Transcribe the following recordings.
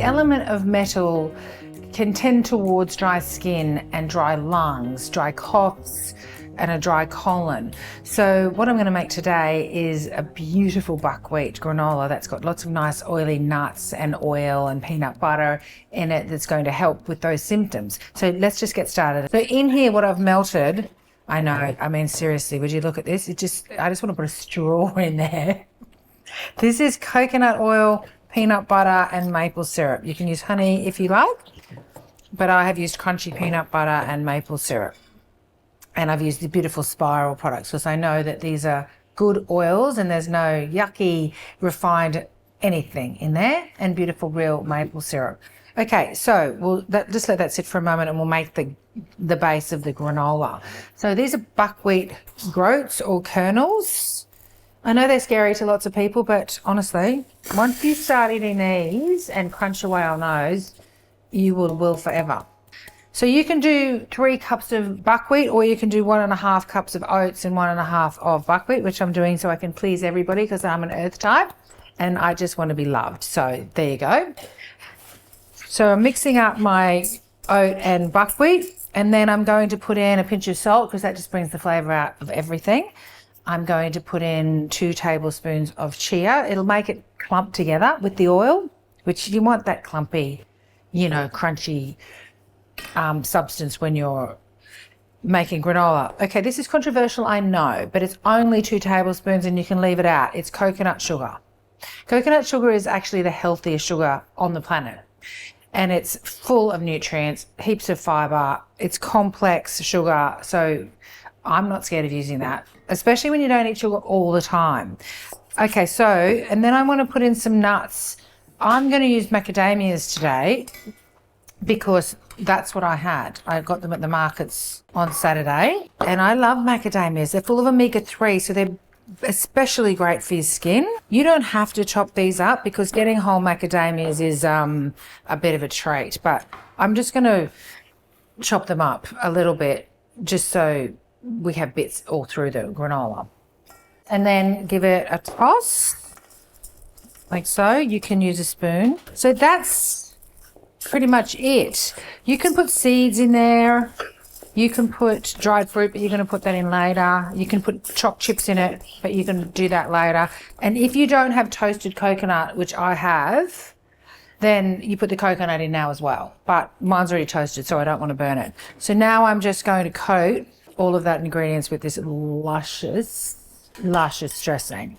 element of metal can tend towards dry skin and dry lungs, dry coughs, and a dry colon. So what I'm going to make today is a beautiful buckwheat granola that's got lots of nice oily nuts and oil and peanut butter in it that's going to help with those symptoms. So let's just get started. So in here, what I've melted, I know, I mean, seriously, would you look at this? I just want to put a straw in there. This is coconut oil, peanut butter, and maple syrup. You can use honey if you like, but I have used crunchy peanut butter and maple syrup. And I've used the beautiful Spiral products because I know that these are good oils and there's no yucky, refined anything in there, and beautiful real maple syrup. Okay, so we'll just let that sit for a moment and we'll make the base of the granola. So these are buckwheat groats or kernels. I know they're scary to lots of people, but honestly, once you start eating these and crunch away on those, you will forever. So you can do 3 cups of buckwheat, or you can do 1.5 cups of oats and 1.5 of buckwheat, which I'm doing so I can please everybody because I'm an earth type and I just want to be loved. So there you go. So I'm mixing up my oat and buckwheat, and then I'm going to put in a pinch of salt because that just brings the flavour out of everything. I'm going to put in 2 tablespoons of chia. It'll make it clump together with the oil, which you want that clumpy, crunchy substance when you're making granola. Okay, this is controversial, I know, but it's only 2 tablespoons and you can leave it out. It's coconut sugar. Coconut sugar is actually the healthiest sugar on the planet, and it's full of nutrients, heaps of fiber. It's complex sugar, so I'm not scared of using that, especially when you don't eat sugar all the time. Okay, so, and then I want to put in some nuts. I'm going to use macadamias today because that's what I had. I got them at the markets on Saturday, and I love macadamias. They're full of omega-3, so they're especially great for your skin. You don't have to chop these up because getting whole macadamias is a bit of a treat, but I'm just going to chop them up a little bit just so we have bits all through the granola. And then give it a toss, like so. You can use a spoon. So that's pretty much it. You can put seeds in there. You can put dried fruit, but you're going to put that in later. You can put chopped chips in it, but you can do that later. And if you don't have toasted coconut, which I have, then you put the coconut in now as well. But mine's already toasted, so I don't want to burn it. So now I'm just going to coat all of that ingredients with this luscious dressing.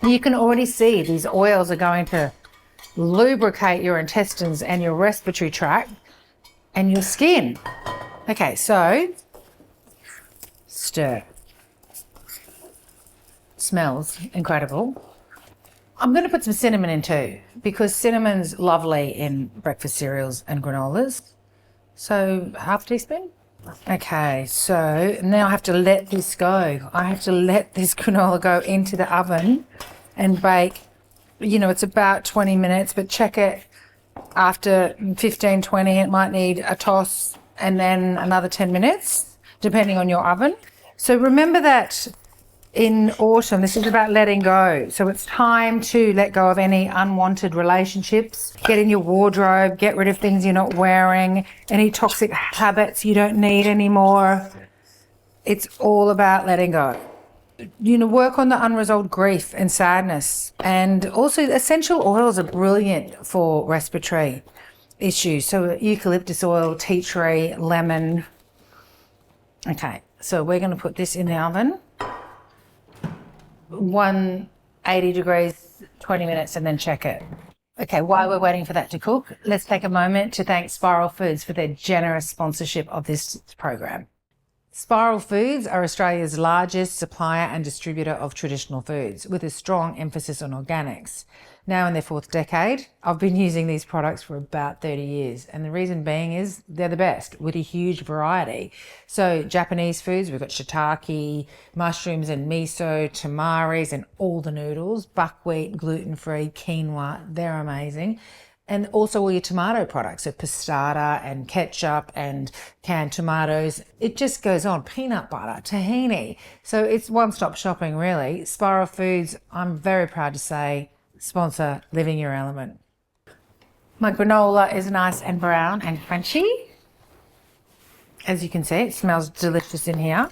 You can already see these oils are going to lubricate your intestines and your respiratory tract and your skin. Okay, so stir. Smells incredible. I'm going to put some cinnamon in too because cinnamon's lovely in breakfast cereals and granolas. So half teaspoon. Okay, so now I have to let this go. I have to let this granola go into the oven and bake. It's about 20 minutes, but check it after 15, 20. It might need a toss and then another 10 minutes, depending on your oven. So remember that in autumn, this is about letting go. So it's time to let go of any unwanted relationships, get in your wardrobe, get rid of things you're not wearing, any toxic habits you don't need anymore. It's all about letting go. Work on the unresolved grief and sadness. And also essential oils are brilliant for respiratory issues. So eucalyptus oil, tea tree, lemon. Okay, so we're going to put this in the oven. 180 degrees, 20 minutes, and then check it. Okay, while we're waiting for that to cook, let's take a moment to thank Spiral Foods for their generous sponsorship of this program. Spiral Foods are Australia's largest supplier and distributor of traditional foods, with a strong emphasis on organics. Now in their 4th decade, I've been using these products for about 30 years, and the reason being is they're the best, with a huge variety. So Japanese foods, we've got shiitake, mushrooms and miso, tamaris and all the noodles, buckwheat, gluten-free, quinoa, they're amazing. And also all your tomato products, so passata and ketchup and canned tomatoes. It just goes on. Peanut butter, tahini. So it's one-stop shopping, really. Spiral Foods, I'm very proud to say, sponsor Living Your Element. My granola is nice and brown and crunchy. As you can see, it smells delicious in here.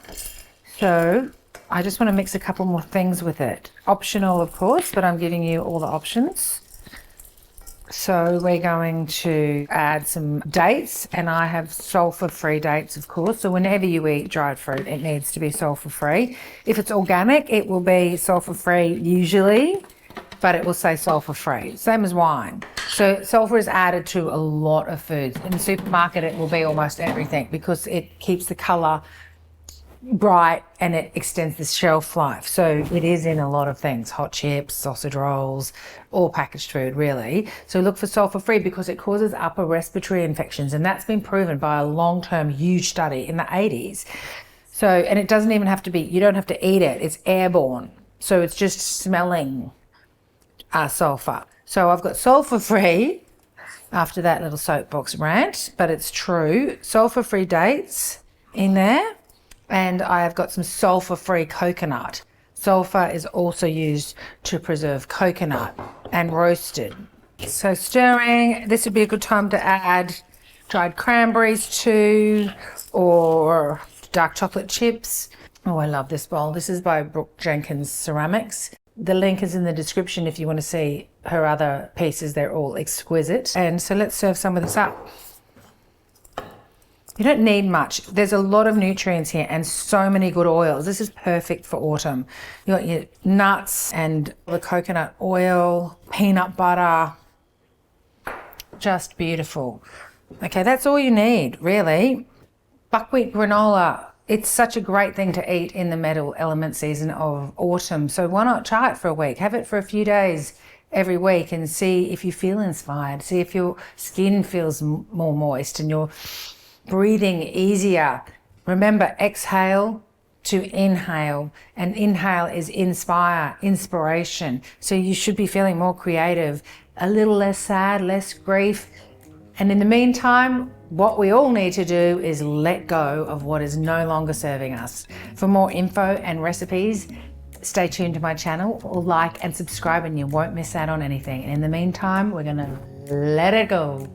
So I just want to mix a couple more things with it. Optional, of course, but I'm giving you all the options. So we're going to add some dates, and I have sulfur-free dates, of course. So whenever you eat dried fruit, it needs to be sulfur-free. If it's organic, it will be sulfur-free usually, but it will say sulfur-free, same as wine. So sulfur is added to a lot of foods. In the supermarket, it will be almost everything because it keeps the colour bright and it extends the shelf life. So it is in a lot of things, hot chips, sausage rolls, all packaged food really. So look for sulfur free because it causes upper respiratory infections, and that's been proven by a long-term huge study in the 80s. So, and it doesn't even have to be, you don't have to eat it, it's airborne. So it's just smelling sulfur. So I've got sulfur free after that little soapbox rant, but it's true. Sulfur free dates in there. And I have got some sulfur-free coconut. Sulfur is also used to preserve coconut and roasted. So stirring, this would be a good time to add dried cranberries too, or dark chocolate chips. Oh, I love this bowl. This is by Brooke Jenkins Ceramics. The link is in the description if you want to see her other pieces. They're all exquisite. And so let's serve some of this up. You don't need much. There's a lot of nutrients here and so many good oils. This is perfect for autumn. You got your nuts and the coconut oil, peanut butter, just beautiful. Okay, that's all you need, really. Buckwheat granola. It's such a great thing to eat in the metal element season of autumn. So why not try it for a week? Have it for a few days every week and see if you feel inspired. See if your skin feels more moist and you're breathing easier. Remember, exhale to inhale, and inhale is inspiration. So you should be feeling more creative, a little less sad, less grief. And in the meantime, what we all need to do is let go of what is no longer serving us. For more info and recipes, stay tuned to my channel, or like and subscribe and you won't miss out on anything. And in the meantime, we're gonna let it go.